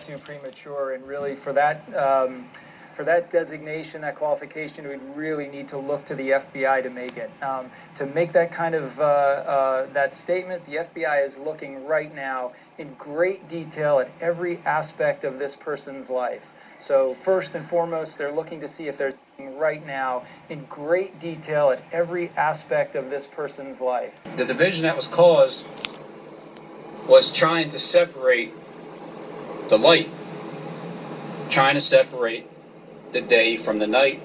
too premature, and really for that designation, that qualification, we'd really need to look to the FBI to make it. To make that kind of that statement, the FBI is looking right now in great detail at every aspect of this person's life. So first and foremost, they're looking to see if there's right now in great detail at every aspect of this person's life. The division that was caused was trying to separate the light, trying to separate the day from the night.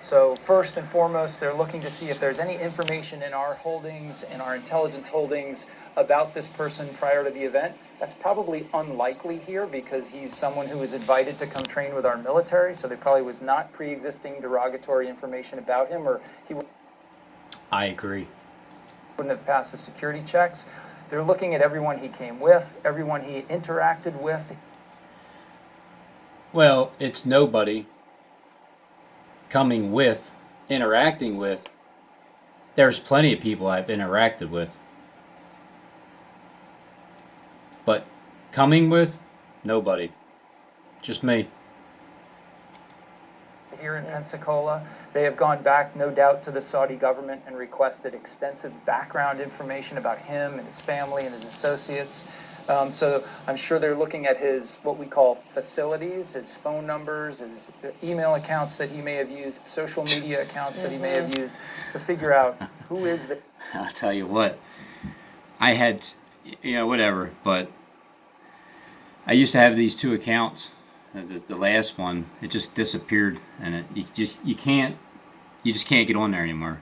So first and foremost, they're looking to see if there's any information in our holdings, in our intelligence holdings, about this person prior to the event. That's probably unlikely here because he's someone who was invited to come train with our military, so there probably was not pre-existing derogatory information about him, or he I agree. wouldn't have passed the security checks. They're looking at everyone he came with, everyone he interacted with. Well, it's nobody coming with, interacting with. There's plenty of people I've interacted with. But coming with, nobody. Just me. Here in Pensacola, they have gone back, no doubt, to the Saudi government and requested extensive background information about him and his family and his associates. So I'm sure they're looking at his, what we call facilities, his phone numbers, his email accounts that he may have used, social media accounts that he may have used, to figure out who is the... I'll tell you what. I had, whatever, but I used to have these two accounts. The last one, it just disappeared, and you just can't get on there anymore.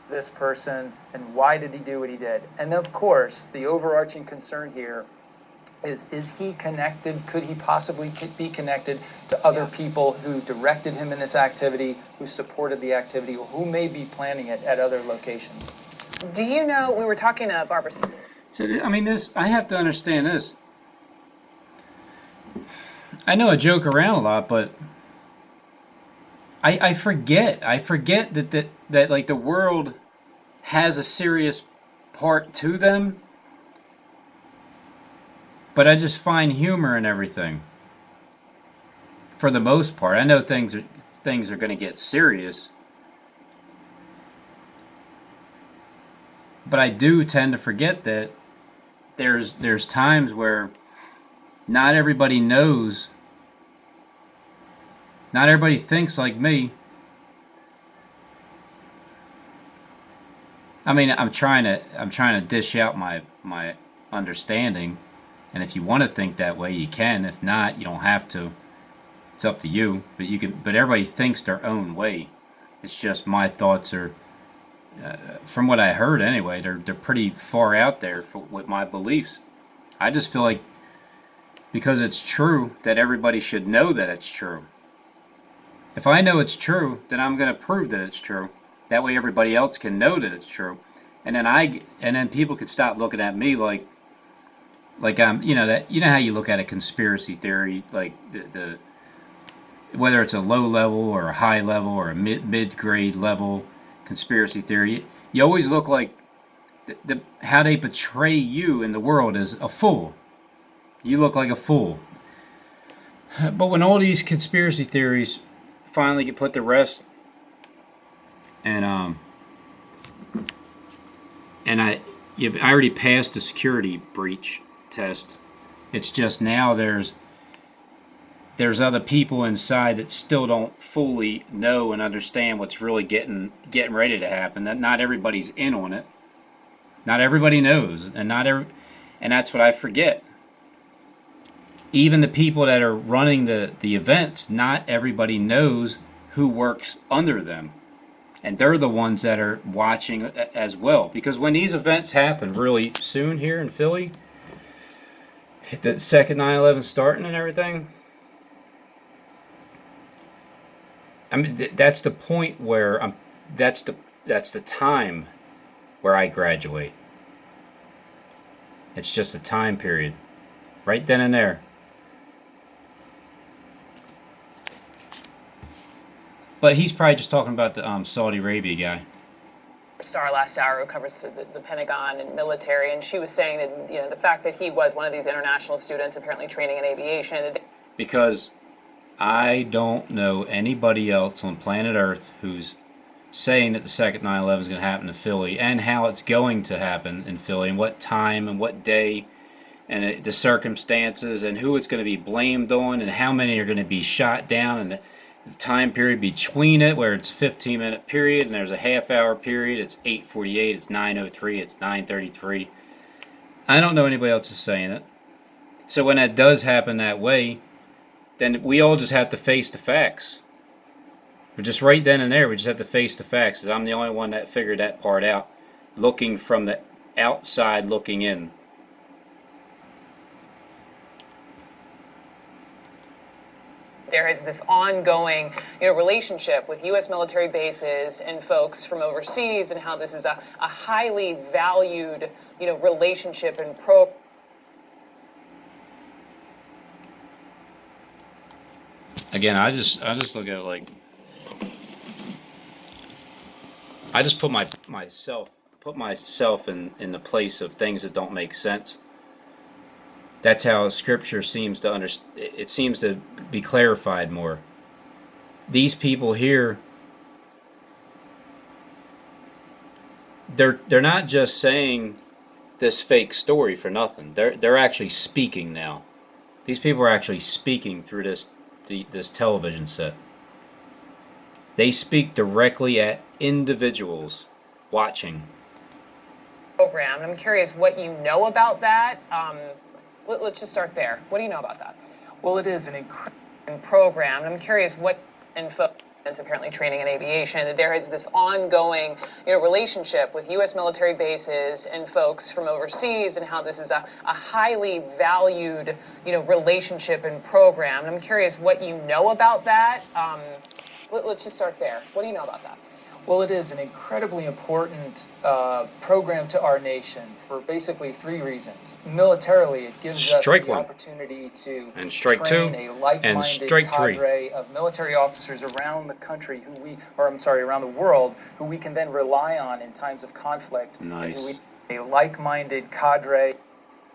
This person, and why did he do what he did? And of course, the overarching concern here is he connected? Could he possibly be connected to other people who directed him in this activity, who supported the activity, or who may be planning it at other locations? Do you know, we were talking to Barbara. So, I have to understand this. I know I joke around a lot, but I forget that like the world has a serious part to them, but I just find humor in everything. For the most part, I know things are going to get serious, but I do tend to forget that there's times where not everybody knows. Not everybody thinks like me. I'm trying to dish out my understanding, and if you want to think that way, you can. If not, you don't have to. It's up to you. But you can. But everybody thinks their own way. It's just my thoughts are, from what I heard anyway, they're pretty far out there with my beliefs. I just feel like because it's true that everybody should know that it's true. If I know it's true, then I'm going to prove that it's true. That way everybody else can know that it's true. And then people could stop looking at me like I'm, how you look at a conspiracy theory, like the whether it's a low level or a high level or a mid grade level conspiracy theory, you always look like how they portray you in the world as a fool. You look like a fool. But when all these conspiracy theories finally get put to rest, and I already passed the security breach test. It's just now there's other people inside that still don't fully know and understand what's really getting ready to happen. That not everybody's in on it. Not everybody knows, and that's what I forget. Even the people that are running the events, not everybody knows who works under them. And they're the ones that are watching as well. Because when these events happen really soon here in Philly, the second 9/11 starting and everything, that's the point where that's the time where I graduate. It's just a time period. Right then and there. But he's probably just talking about the Saudi Arabia guy. Star last hour, who covers the Pentagon and military, and she was saying that the fact that he was one of these international students apparently training in aviation. Because I don't know anybody else on planet Earth who's saying that the second 9/11 is going to happen in Philly, and how it's going to happen in Philly, and what time and what day, and the circumstances, and who it's going to be blamed on, and how many are going to be shot down, and the time period between it, where it's a 15-minute period and there's a half-hour period. It's 8:48, it's 9:03, it's 9:33. I don't know anybody else is saying it. So when that does happen that way, then we all just have to face the facts. But just right then and there, we just have to face the facts. I'm the only one that figured that part out, looking from the outside looking in. There is this ongoing, relationship with U.S. military bases and folks from overseas, and how this is a highly valued, relationship and Again, I just look at it like, I just put myself in the place of things that don't make sense. That's how Scripture seems to it seems to be clarified more. These people here, they're not just saying this fake story for nothing. They're actually speaking now. These people are actually speaking through this television set. They speak directly at individuals watching. program. I'm curious what you know about that. Let's just start there. What do you know about that? Well, it is an incredible program. I'm curious what info. Apparently training in aviation. There is this ongoing, relationship with U.S. military bases and folks from overseas, and how this is a highly valued, relationship and program. And I'm curious what you know about that. Let's just start there. What do you know about that? Well, it is an incredibly important program to our nation for basically three reasons. Militarily, it gives us the opportunity to train a like-minded cadre of military officers around the country around the world, who we can then rely on in times of conflict. Nice. A like-minded cadre,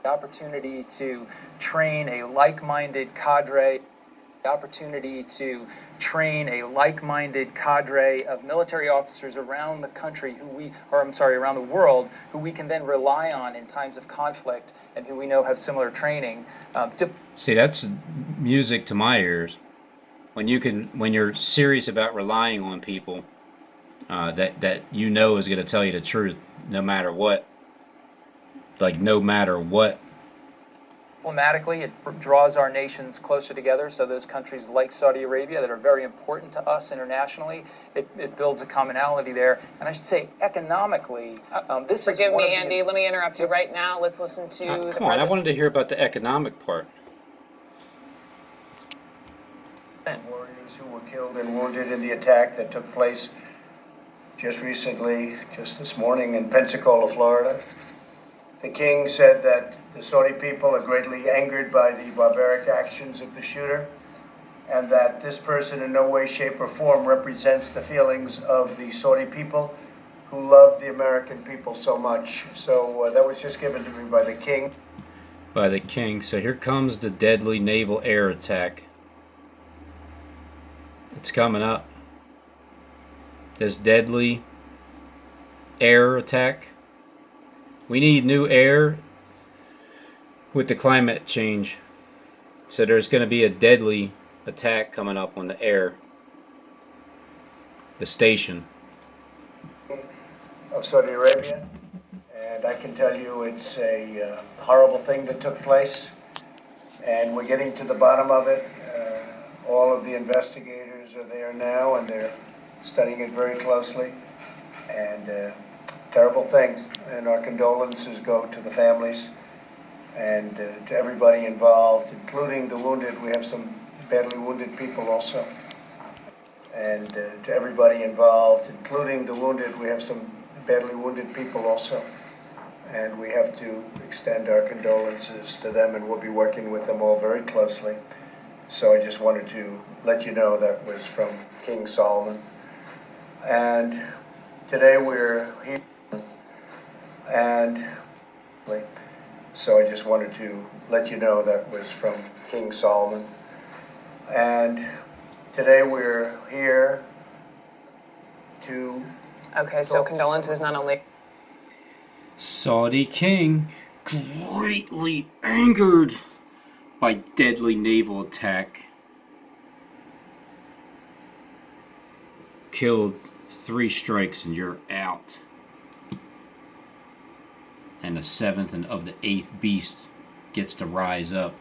the opportunity to train a like-minded cadre. Opportunity to train a like-minded cadre of military officers around the country around the world, who we can then rely on in times of conflict, and who we know have similar training. See, that's music to my ears. When you're serious about relying on people that is going to tell you the truth, no matter what. Like, no matter what. Diplomatically, it draws our nations closer together. So those countries like Saudi Arabia that are very important to us internationally, it builds a commonality there. And I should say, economically, this is. Forgive me, Andy. Let me interrupt you right now. Let's listen to the president. Come on, I wanted to hear about the economic part. Warriors who were killed and wounded in the attack that took place just this morning in Pensacola, Florida. The king said that the Saudi people are greatly angered by the barbaric actions of the shooter, and that this person in no way, shape, or form represents the feelings of the Saudi people who love the American people so much. So that was just given to me by the king. By the king. So here comes the deadly naval air attack. It's coming up. This deadly air attack. We need new air with the climate change. So there's going to be a deadly attack coming up on the air. The station. Of Saudi Arabia. And I can tell you it's a horrible thing that took place. And we're getting to the bottom of it. All of the investigators are there now, and they're studying it very closely. And terrible thing, and our condolences go to the families and to everybody involved, including the wounded. We have some badly wounded people also. And to everybody involved, including the wounded, we have some badly wounded people also. And we have to extend our condolences to them, and we'll be working with them all very closely. So I just wanted to let you know that was from King Solomon. And today we're here, and so I just wanted to let you know that was from King Solomon. And today we're here to Okay, so condolences not only. Saudi king greatly angered by deadly naval attack killed 3 strikes and you're out. And the 7th and of the 8th beast gets to rise up.